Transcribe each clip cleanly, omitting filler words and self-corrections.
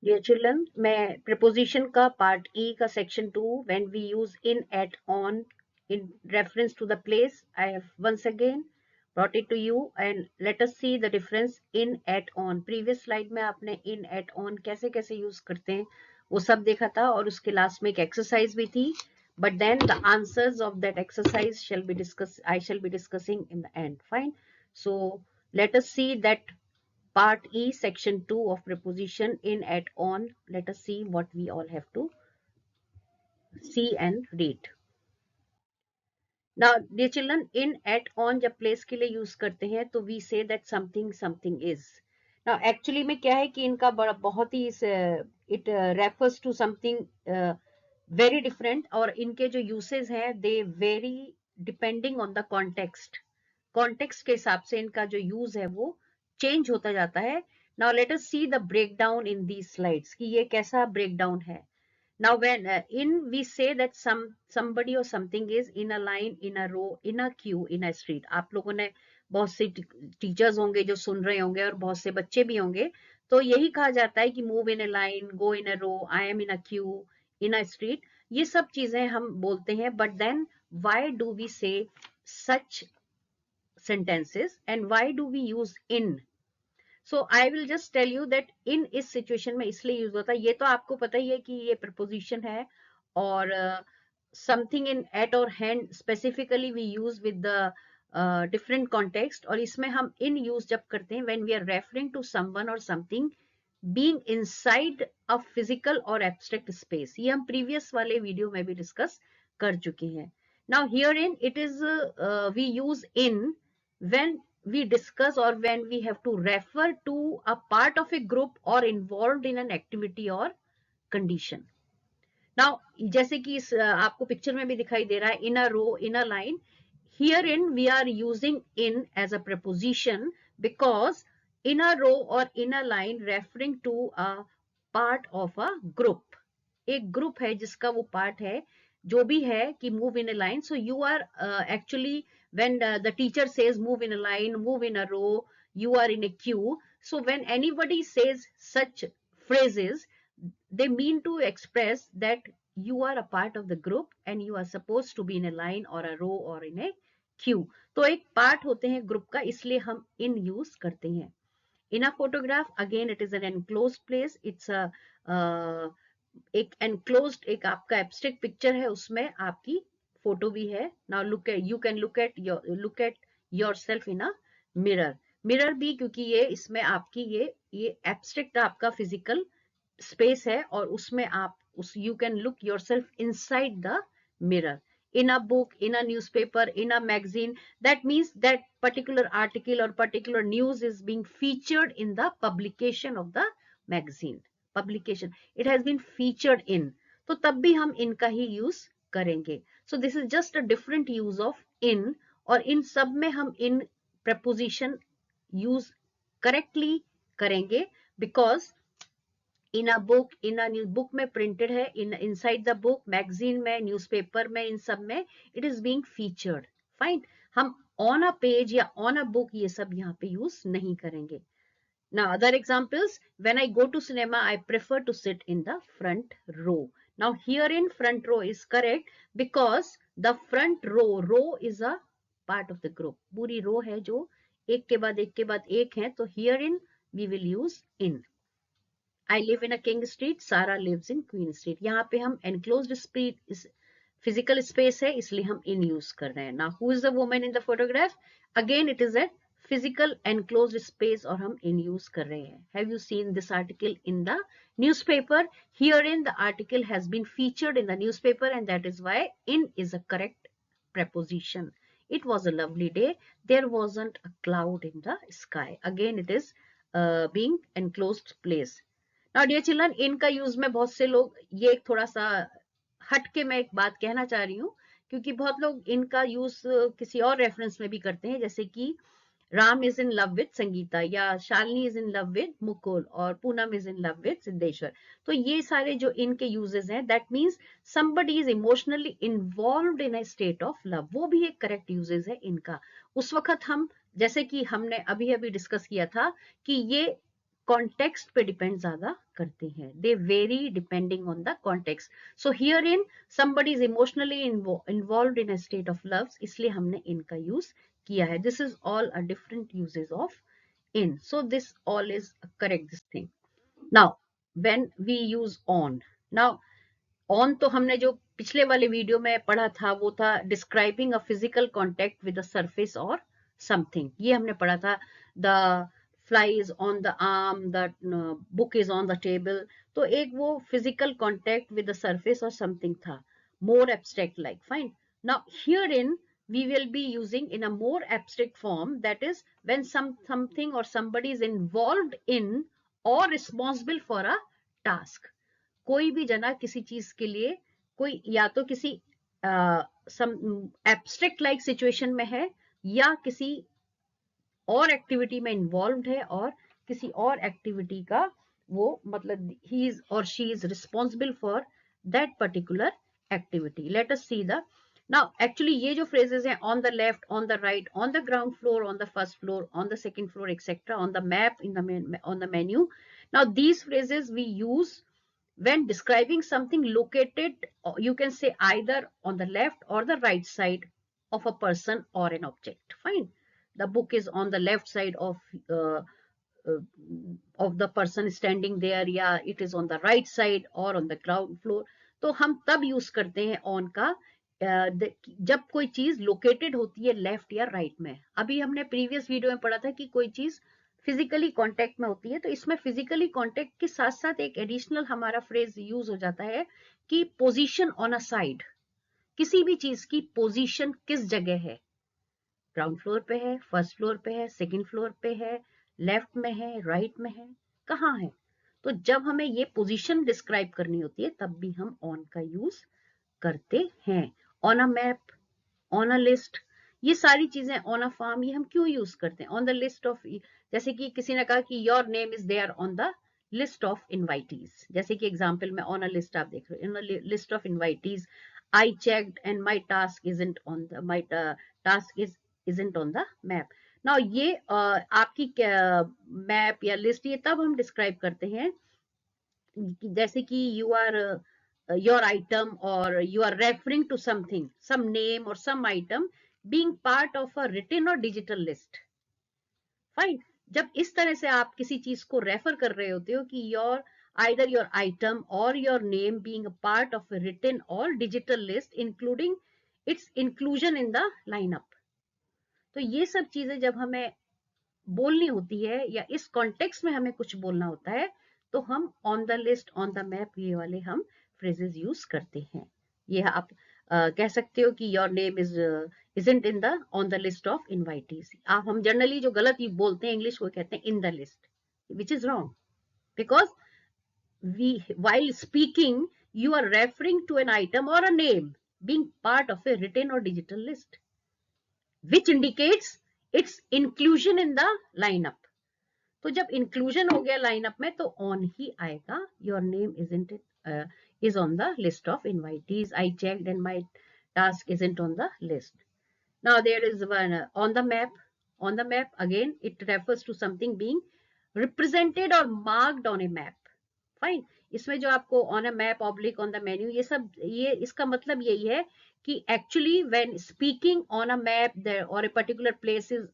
Dear children, मैं preposition का part E का section 2 when we use in, at, on in reference to the place, I have once again brought it to you and let us see the difference in, at, on. previous slide में आपने in, at, on कैसे कैसे use करते हैं वो सब देखा था और उसके लास्ट में एक exercise भी थी, but then the answers of that exercise I shall be discussing in the end. Fine. So let us see that Part E, Section 2 of preposition in, at, on. Let us see what we all have to see and read. Now, dear children, in, at, on जब place के लिए use करते हैं तो we say that something is. Now, actually में क्या है कि इनका बहुत ही it refers to something very different और इनके जो uses हैं they vary depending on the context. Context के हिसाब से इनका जो use है वो change होता जाता है. Now let us see the breakdown in these slides कि ये कैसा breakdown है. Now when in we say that somebody or something is in a line, in a row, in a queue, in a street. आप लोगों ने बहुत से teachers होंगे जो सुन रहे होंगे और बहुत से बच्चे भी होंगे, तो यही कहा जाता है कि move in a line, go in a row, I am in a queue, in a street. ये सब चीजें हम बोलते हैं, but then why do we say such sentences and why do we use in? So I will just tell you that in इस situation में इसलिए use होता है, ये तो आपको पता ही है कि ये preposition है और something in, at or hand specifically we use with the different context और इसमें हम in use जब करते हैं when we are referring to someone or something being inside a physical or abstract space. ये हम previous वाले वीडियो में भी डिस्कस कर चुके हैं. Now herein it is we use in when we discuss or when we have to refer to a part of a group or involved in an activity or condition. Now जैसे कि इस आपको picture में भी दिखाई दे रहा है in a row, in a line. Herein we are using in as a preposition because in a row or in a line referring to a part of a group. एक ग्रुप है जिसका वो part है, जो भी है कि move in a line. So you are actually when the teacher says move in a line, move in a row, you are in a queue. So when anybody says such phrases, they mean to express that you are a part of the group and you are supposed to be in a line or a row or in a queue. तो एक part होते हैं group का, इसलिए हम in use करते हैं. In a photograph, again it is an enclosed place. It's a एक enclosed, एक आपका abstract picture है, उसमें आपकी फोटो भी है. Now look at, you can look at yourself in a mirror. Mirror भी क्योंकि ये इसमें आपकी ये abstract आपका physical space है और उसमें आप you can look yourself inside the mirror. In a book, in a newspaper, in a magazine, that means that particular article or particular news is being featured in the publication of the magazine. Publication, it has been featured in, तो तब भी हम in का ही use करेंगे. So this is just a different use of in और इन सब में हम in preposition use correctly करेंगे because in a book, in a new book में printed है, inside the book, magazine में, newspaper में, इन सब में it is being featured. Fine. हम on a page या on a book ये सब यहाँ पे use नहीं करेंगे. Now other examples, when I go to cinema, I prefer to sit in the front row. Now here in front row is correct because the front row is a part of the group. पूरी row है जो एक के बाद एक है, तो herein we will use in. I live in a King Street, Sarah lives in Queen Street. यहाँ पे हम enclosed space, physical space है, इसलिए हम in use कर रहे हैं. Now, who is the woman in the photograph? Again, it is a physical enclosed space और हम in use कर रहे हैं. Have you seen this article in the newspaper? Herein, the article has been featured in the newspaper and that is why in is a correct preposition. It was a lovely day. There wasn't a cloud in the sky. Again, it is being enclosed place. Now dear children, in का use में बहुत से लोग, ये एक थोड़ा सा हट के मैं एक बात कहना चाह रही हूँ क्योंकि बहुत लोग इनका यूज किसी और रेफरेंस में भी करते हैं, जैसे कि Ram is in love with Sangeeta या Shalini is in love with Mukul और Poonam is in love with Siddheshwar. तो ये सारे जो इनके यूजेस हैं, that means somebody is emotionally involved in a state of love. वो भी एक करेक्ट यूजेस है इनका. उस वक्त हम, जैसे कि हमने अभी डिस्कस किया था कि ये कॉन्टेक्स्ट पे डिपेंड ज्यादा करते हैं. They vary depending on the context. So here in somebody is emotionally involved in a state of love, इसलिए हमने इनका यूज किया है. This is all a different uses of in. So this all is correct, this thing. Now when we use on, now on तो हमने जो पिछले वाले वीडियो में पढ़ा था वो था describing a physical contact with the surface और समथिंग. ये हमने पढ़ा था. The fly is on the arm, the book is on the table. तो एक वो physical contact with the surface और समथिंग था, more abstract like. Fine. Now here in we will be using in a more abstract form, that is when something or somebody is involved in or responsible for a task. कोई भी जना किसी चीज के लिए कोई या तो किसी एब्स्ट्रैक्ट लाइक सिचुएशन में है या किसी और एक्टिविटी में इन्वॉल्व है और किसी और एक्टिविटी का वो मतलब ही इज और she is responsible for that particular activity. Let us see the now actually ये जो फ्रेजेस हैं on the left, on the right, on the ground floor, on the first floor, on the second floor etcetera, on the map, in the on the menu. Now these phrases we use when describing something located, you can say either on the left or the right side of a person or an object. Fine. The book is on the left side uh, of the person standing there, या it is on the right side or on the ground floor. तो हम तब use करते हैं on का जब कोई चीज लोकेटेड होती है लेफ्ट या राइट में. अभी हमने प्रीवियस वीडियो में पढ़ा था कि कोई चीज फिजिकली कांटेक्ट में होती है, तो इसमें फिजिकली कांटेक्ट के साथ साथ एक एडिशनल हमारा फ्रेज यूज हो जाता है कि पोजीशन ऑन अ साइड. किसी भी चीज की पोजीशन किस जगह है, ग्राउंड फ्लोर पे है, फर्स्ट फ्लोर पे है, सेकंड फ्लोर पे है, लेफ्ट में है, राइट में है, कहाँ है. तो जब हमें ये पोजीशन डिस्क्राइब करनी होती है तब भी हम ऑन का यूज करते हैं. On a map, on a list, ये सारी चीजें, ऑन अ फार्म, ये हम क्यों यूज करते हैं. ऑन द लिस्ट ऑफ, जैसे कि किसी ने कहा कि your name is there on the list of invitees, जैसे कि एग्जांपल में ऑन अ लिस्ट आप देख रहे हो, in list of invitees I checked and my task isn't on the my task isn't on the map. Now ये आपकी map या लिस्ट ये तब हम डिस्क्राइब करते हैं जैसे कि you are your item or you are referring to something, some name or some item being part of a written or digital list. Fine. जब इस तरह से आप किसी चीज को रेफर कर रहे होते हो कि your either your item or your name being a part of a written or digital list including its inclusion in the lineup. तो ये सब चीजें जब हमें बोलनी होती है या इस कॉन्टेक्स्ट में हमें कुछ बोलना होता है तो हम on the list, on the map, ये वाले हम फ्रेजेस यूज करते हैं. ये आप कह सकते हो कि your name isn't in the on the list of invitees. आप हम जनरली जो गलत बोलते हैं इंग्लिश वो कहते हैं in the list, which is wrong because we while speaking you are referring to an item or a name being part of a written or digital list which indicates its inclusion in the lineup. तो जब inclusion हो गया lineup में तो on ही आएगा. Your name is on the list of invitees. I checked and my task isn't on the list. Now there is one on the map. On the map again it refers to something being represented or marked on a map. Fine. इसमें जो आपको on a map, oblique, on the menu, ये सब ये इसका मतलब यही है कि actually when speaking on a map there or a particular place is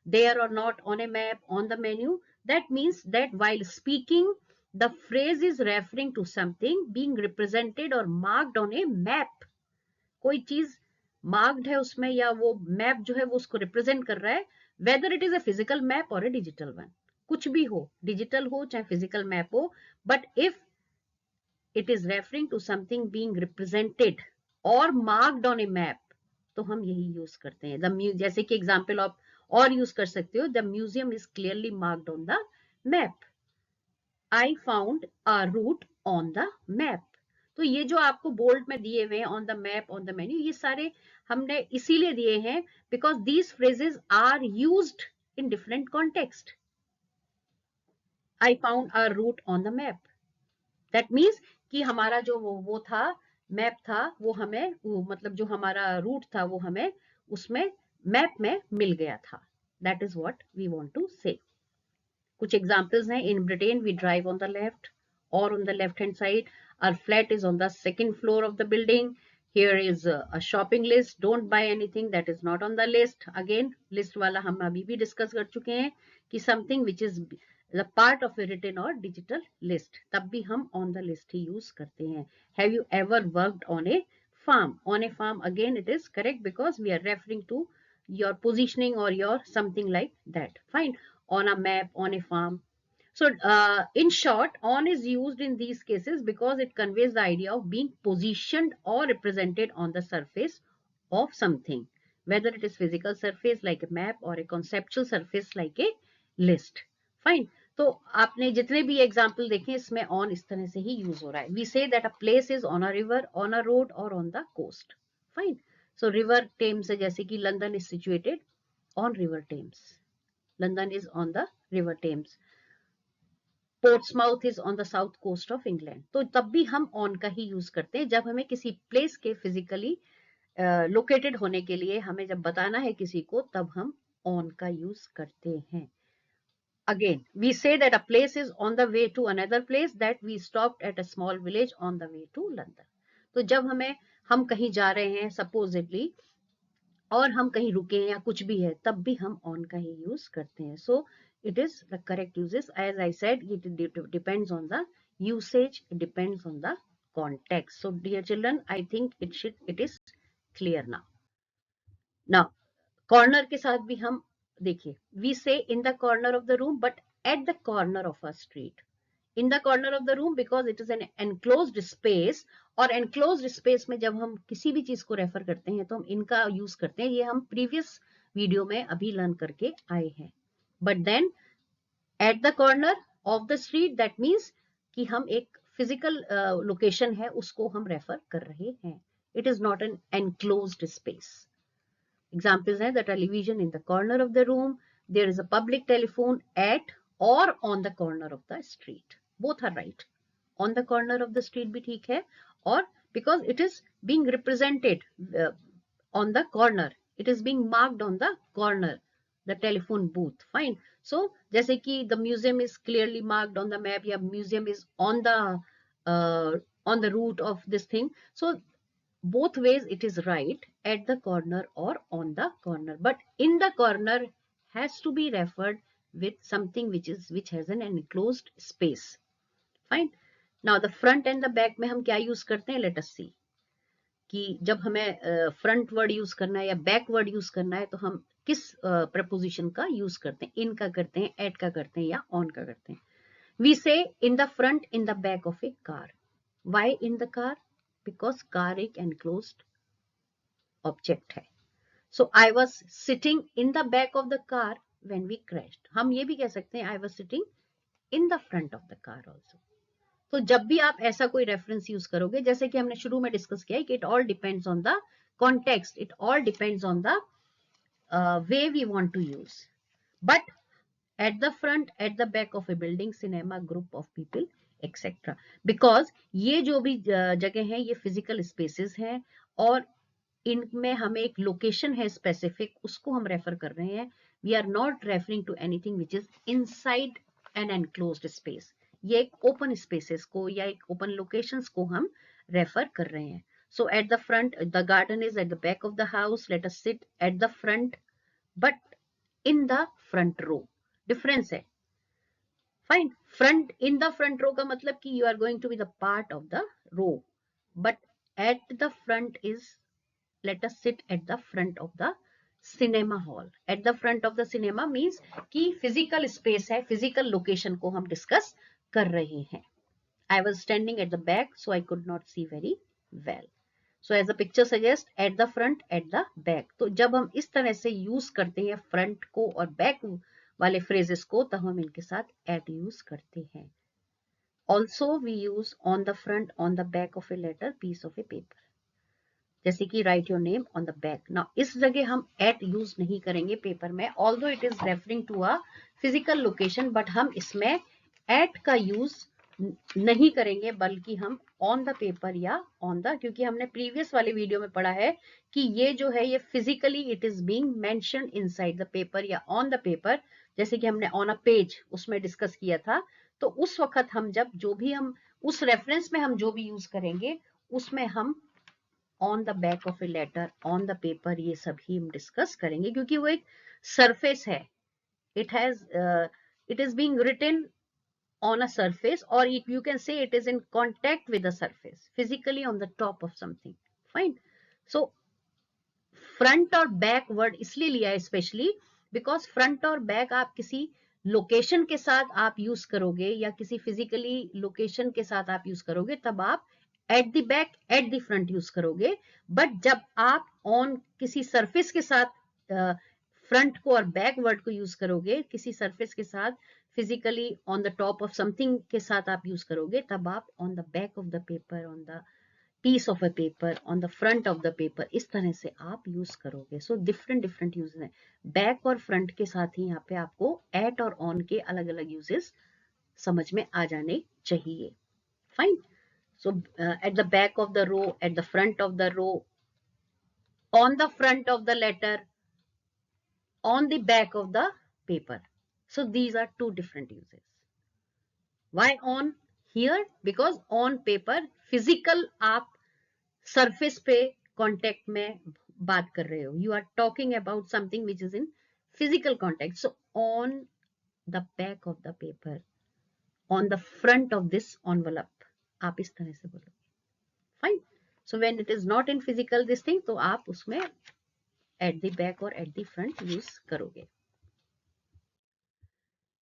there or not on a map, on the menu, that means that while speaking the phrase is referring to something being represented or marked on a map. कोई चीज marked है उसमें या वो map जो है वो उसको represent कर रहा है, whether it is a physical map or a digital one. कुछ भी हो, digital हो चाहे physical map हो, but if it is referring to something being represented or marked on a map तो हम यही यूज करते हैं. जैसे कि एग्जाम्पल आप और यूज कर सकते हो, the museum is clearly marked on the map. I found a route on the map. तो ये जो आपको बोल्ड में दिए हुए हैं on the map, on the menu, ये सारे हमने इसीलिए दिए हैं because these phrases are used in different context. I found a route on the map, that means कि हमारा जो वो था मैप था वो हमें मतलब जो हमारा रूट था वो हमें उसमें मैप में मिल गया था. That is what we want to say. कुछ एग्जांपल्स हैं. In Britain we drive on the left और on the left hand side. Our flat is on the second floor of the building. Here is a shopping list. Don't buy anything that is not on the list. Again, list वाला हम अभी भी discuss कर चुके हैं कि something which is the part of a written or digital list. तब भी हम on the list he use करते हैं. Have you ever worked on a farm? On a farm, again it is correct because we are referring to your positioning or your something like that. Fine. On a map, on a farm. So, in short, on is used in these cases because it conveys the idea of being positioned or represented on the surface of something, whether it is physical surface like a map or a conceptual surface like a list. Fine. तो आपने जितने भी example देखे इसमें on इस तरह से ही use हो रहा है. We say that a place is on a river, on a road or on the coast. Fine. So river Thames है, जैसे कि London is situated on river Thames. London is on the river Thames. Portsmouth is on the south coast of England. तो तब भी हम on का ही use करते हैं जब हमें किसी प्लेस के फिजिकली लोकेटेड होने के लिए हमें जब बताना है किसी को, तब हम ऑन का यूज करते हैं. Again we say that a place is on the way to another place, that we stopped at a small village on the way to London. तो जब हम कहीं जा रहे हैं सपोजिटली और हम कहीं रुके हैं या कुछ भी है, तब भी हम ऑन का ही यूज करते हैं. सो it is the correct uses. As I said, it depends on the usage, it depends on the context. So dear children, I think it is clear now. Now corner के साथ भी हम देखिए, we say in the corner of the room but at the corner of a street. In the corner of the room because it is an enclosed space, और enclosed space में जब हम किसी भी चीज को रेफर करते हैं तो हम इनका यूज करते हैं. ये हम प्रीवियस वीडियो में अभी लर्न करके आए हैं. But then at the corner of the street, that means कि हम एक physical location है उसको हम रेफर कर रहे हैं. It is not an enclosed space. Examples हैं the television in the corner of the room, there is a public telephone at or on the corner of the street. Both are right. On the corner of the street भी ठीक है, और because it is being represented on the corner, it is being marked on the corner, the telephone booth. Fine. So जैसे कि the museum is clearly marked on the map, या museum is on the route of this thing. So both ways it is right, at the corner or on the corner. But in the corner has to be referred with something which has an enclosed space. Fine. Now the front and the back में हम क्या use करते हैं? Let us see. कि जब हमें front word use करना है या बैक वर्ड यूज करना है तो हम किस प्रपोजिशन का यूज करते हैं? इन का करते हैं, एट का करते हैं, या ऑन का करते हैं. We say in the front, in the back of a car. Why in the car? Because car एक एनक्लोज्ड ऑब्जेक्ट है. So I was sitting in the back of the car when we crashed. हम ये भी कह सकते हैं I was sitting in the front of the car also. तो जब भी आप ऐसा कोई रेफरेंस यूज करोगे, जैसे कि हमने शुरू में डिस्कस किया कि it all depends on the context, it all depends on the way we want to use. But at the front, at the back of a building, cinema, group of people, etcetera. Because ये जो भी जगह है ये physical spaces हैं और इनमें हमें एक लोकेशन है स्पेसिफिक, उसको हम रेफर कर रहे हैं. We are not referring to anything which is inside an enclosed space. ये एक ओपन स्पेसेस को या एक ओपन लोकेशंस को हम रेफर कर रहे हैं. So at the front, the garden is at the back of the house, let us sit at the front but in the front row. Difference है. Fine. Front, in the front row का मतलब कि you are going to be the part of the row, but at the front is let us sit at the front of the cinema hall. At the front of the cinema means कि physical space है, physical location को हम discuss कर रहे हैं. I was standing at the back so I could not see very well. So as the picture suggests, at the front, at the back. तो जब हम इस तरह से use करते हैं front को और back वाले phrases को, तब हम इनके साथ at use करते हैं. Also we use on the front, on the back of a letter, piece of a paper. जैसे कि write your name on the back. Now इस जगह हम एट यूज नहीं करेंगे पेपर में, although it is referring to a physical location, but हम इसमें एट का यूज नहीं करेंगे, बल्कि हम ऑन द पेपर या ऑन द, क्योंकि हमने प्रीवियस वाले वीडियो में पढ़ा है कि ये जो है ये physically it is being mentioned inside the paper या ऑन द पेपर, जैसे कि हमने ऑन अ पेज उसमें डिस्कस किया था। तो उस वक्त हम जब जो भी हम उस रेफरेंस में हम जो भी यूज करेंगे उसमें हम on the back of a letter, on the paper, ये सभी हम डिस्कस करेंगे, क्योंकि वो एक सरफेस है। It has it is being written on a surface, or you can say it is in contact with the surface, physically on the top of something. Fine. So front और back word इसलिए लिया है specially because front और back आप किसी location के साथ आप यूज करोगे या किसी फिजिकली लोकेशन के साथ आप यूज करोगे, तब आप eight the back at the front use करोगे। बट जब आप ऑन किसी सरफेस के साथ फ्रंट को और बैक वर्ड को यूज करोगे, किसी सरफेस के साथ physically on the top of something के साथ आप यूज करोगे, तब आप on the back of the paper, on the piece of a paper, on the front of the paper, इस तरह से आप यूज करोगे। सो डिफरेंट डिफरेंट यूज है, बैक और फ्रंट के साथ ही यहाँ पे आपको एट और ऑन के अलग अलग यूजेस समझ में आ जाने चाहिए। Fine. So at the back of the row, at the front of the row, on the front of the letter, on the back of the paper. So these are two different uses. Why on here? Because on paper physical आप surface पे contact में बात कर रहे हो, you are talking about something which is in physical contact. So on the back of the paper, on the front of this envelope, आप इस तरह से बोलोगे। Fine. So when it is not in physical this thing, तो आप उसमें at the back और at the front use करोगे।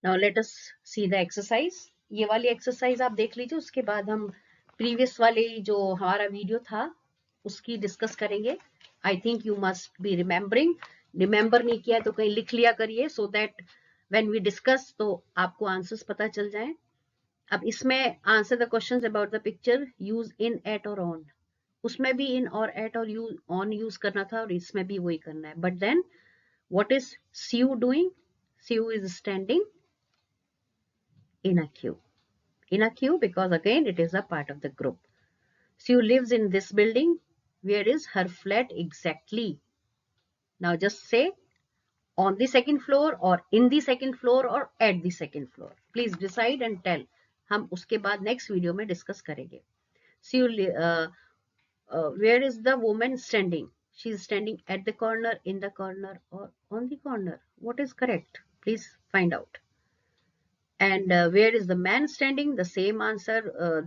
Now let us see the exercise. ये वाली एक्सरसाइज आप देख लीजिए, उसके बाद हम प्रीवियस वाले जो हमारा वीडियो था उसकी डिस्कस करेंगे। I think you must be remembering, remember नहीं किया तो कहीं लिख लिया करिए, so that when we discuss तो आपको आंसर्स पता चल जाए। अब इसमें answer the questions about the picture, use in, at और ऑन, उसमें भी इन और एट और यूज ऑन यूज करना था और इसमें भी वही करना है। But then what is CU doing? CU is standing in a queue. In a queue because again it is a part of the group. Sue lives in this building. Where is her flat exactly? Now just say on the second floor or in the second floor or at the second floor. Please decide and tell. हम उसके बाद next video में discuss करेंगे। Sue, where is the woman standing? She is standing at the corner, in the corner or on the corner. What is correct? Please find out. And where is the man standing? The same answer,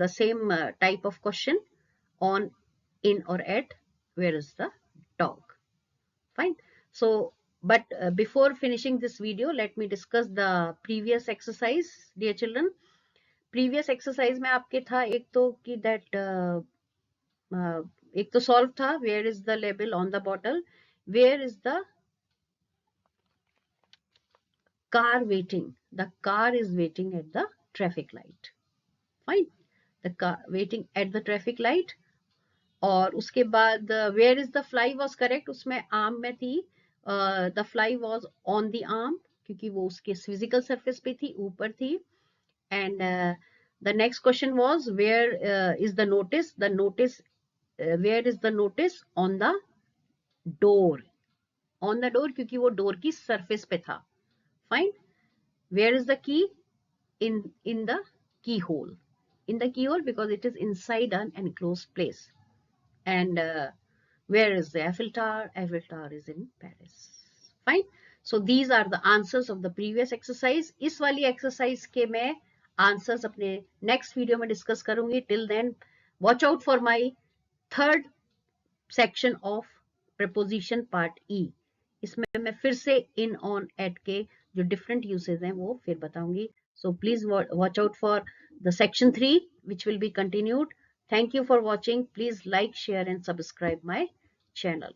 the same type of question, on, in or at. Where is the dog? Fine. So but before finishing this video, let me discuss the previous exercise, dear children. Previous exercise में आपके था एक तो कि that एक तो solve था, where is the label on the bottle, where is the car waiting, the car is waiting at the traffic light. Fine. The car waiting at the traffic light. और उसके बाद where is the fly was correct, उसमें arm में थी, the fly was on the arm क्योंकि वो उसके physical surface पे थी, ऊपर थी। and the next question was where is the notice, the notice, where is the notice? On the door, on the door क्योंकि वो door की surface पे था। Fine. Where is the key? in the keyhole, in the keyhole because it is inside an enclosed place. And where is the Eiffel Tower? Eiffel Tower is in Paris. Fine. So these are the answers of the previous exercise. इस वाली exercise के मैं answers अपने next video में discuss करूंगी. Till then, watch out for my third section of preposition part E. इसमें मैं फिर से in, on, at के जो different uses हैं वो फिर बताऊंगी. So please watch out for the section 3 which will be continued. Thank you for watching. Please like, share and subscribe my channel.